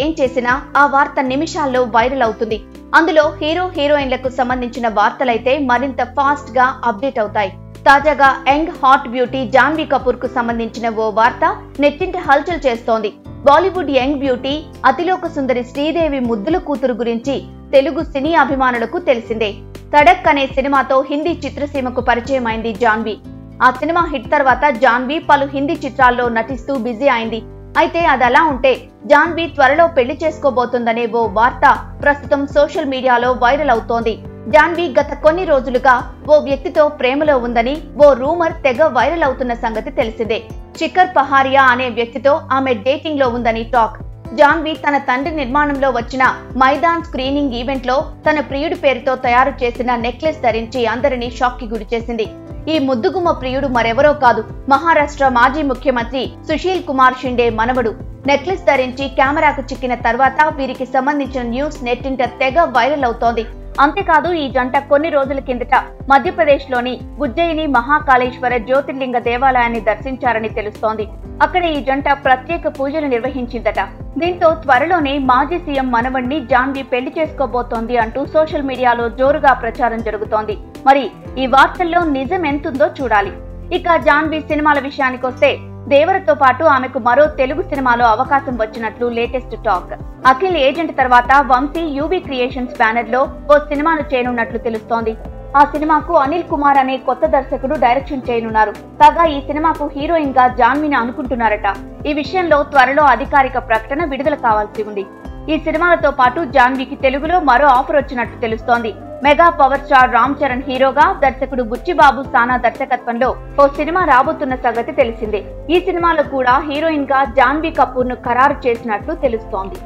ఏం చేసినా ఆ వార్త నిమిషాల్లో వైరల్ అవుతుంది. అందులో హీరో హీరోయిన్లకు సంబంధించిన వార్తలైతే మరింత ఫాస్ట్ గా అప్డేట్ అవుతాయి. తాజాగా young hot beauty Janhvi Kapoor కు సంబంధించిన ఓ వార్త నెట్టింట హల్చల్ చేస్తోంది. బాలీవుడ్ యంగ్ బ్యూటీ అతిలోక సుందరి శ్రీదేవి ముద్దుల కూతురు గురించి తెలుగు సినీ అభిమానులకు తెలిసిందే. తడక్ అనే సినిమాతో హిందీ చిత్రసీమకు పరిచయం అయింది జాన్వీ. ఆ సినిమా హిట్ తర్వాత జాన్వీ పలు హిందీ చిత్రాల్లో నటిస్తూ బిజీ అయింది. అయితే అదలా ఉంటే జాన్వీ త్వరలో పెళ్లి చేసుకోబోతుందనే ఓ వార్త ప్రస్తుతం సోషల్ మీడియాలో వైరల్ అవుతోంది. జాన్వీ గత కొన్ని రోజులుగా ఓ వ్యక్తితో ప్రేమలో ఉందని ఓ రూమర్ తెగ వైరల్ అవుతున్న సంగతి తెలిసిందే. శిఖర్ పహారియా అనే వ్యక్తితో ఆమె డేటింగ్ లో ఉందని టాక్. జాన్వీ తన తండ్రి నిర్మాణంలో వచ్చిన మైదాన్ స్క్రీనింగ్ ఈవెంట్ లో తన ప్రియుడి పేరుతో తయారు చేసిన నెక్లెస్ ధరించి అందరినీ షాక్ కి గురి చేసింది. ఈ ముద్దుగుమ్మ ప్రియుడు మరెవరో కాదు, మహారాష్ట్ర మాజీ ముఖ్యమంత్రి సుశీల్ కుమార్ షిండే మనవడు. నెక్లెస్ ధరించి కెమెరాకు చిక్కిన తర్వాత వీరికి సంబంధించిన న్యూస్ నెట్టింట తెగ వైరల్ అవుతోంది. అంతేకాదు ఈ జంట కొన్ని రోజుల కిందట మధ్యప్రదేశ్ లోని ఉజ్జయిని మహాకాళేశ్వర జ్యోతిర్లింగ దేవాలయాన్ని దర్శించారని తెలుస్తోంది. అక్కడ ఈ జంట ప్రత్యేక పూజలు నిర్వహించిందట. దీంతో త్వరలోనే మాజీ సీఎం మనవణ్ణి జాన్వీ పెళ్లి చేసుకోబోతోంది అంటూ సోషల్ మీడియాలో జోరుగా ప్రచారం జరుగుతోంది. మరి ఈ వార్తల్లో నిజం ఎంతుందో చూడాలి. ఇక జాన్వీ సినిమాల విషయానికొస్తే దేవరతో పాటు ఆమెకు మరో తెలుగు సినిమాలో అవకాశం వచ్చినట్లు లేటెస్ట్ టాక్. అఖిల్ ఏజెంట్ తర్వాత వంశీ యూవీ క్రియేషన్స్ బ్యానర్ లో ఓ సినిమాను చేయనున్నట్లు తెలుస్తోంది. ఆ సినిమాకు అనిల్ కుమార్ అనే కొత్త దర్శకుడు డైరెక్షన్ చేయనున్నారు. కాగా ఈ సినిమాకు హీరోయిన్ గా జాన్వీని అనుకుంటున్నారట. ఈ విషయంలో త్వరలో అధికారిక ప్రకటన విడుదల కావాల్సి ఉంది. ఈ సినిమాలతో పాటు జాన్వీకి తెలుగులో మరో ఆఫర్ వచ్చినట్లు తెలుస్తోంది. Mega power star Ram Charan హీరోగా, దర్శకుడు బుచ్చిబాబు సానా దర్శకత్వంలో ఓ సినిమా రాబోతున్న సంగతి తెలిసిందే. ఈ సినిమాలో కూడా హీరోయిన్ గా జాన్వీ కపూర్ ను ఖరారు చేసినట్లు తెలుస్తోంది.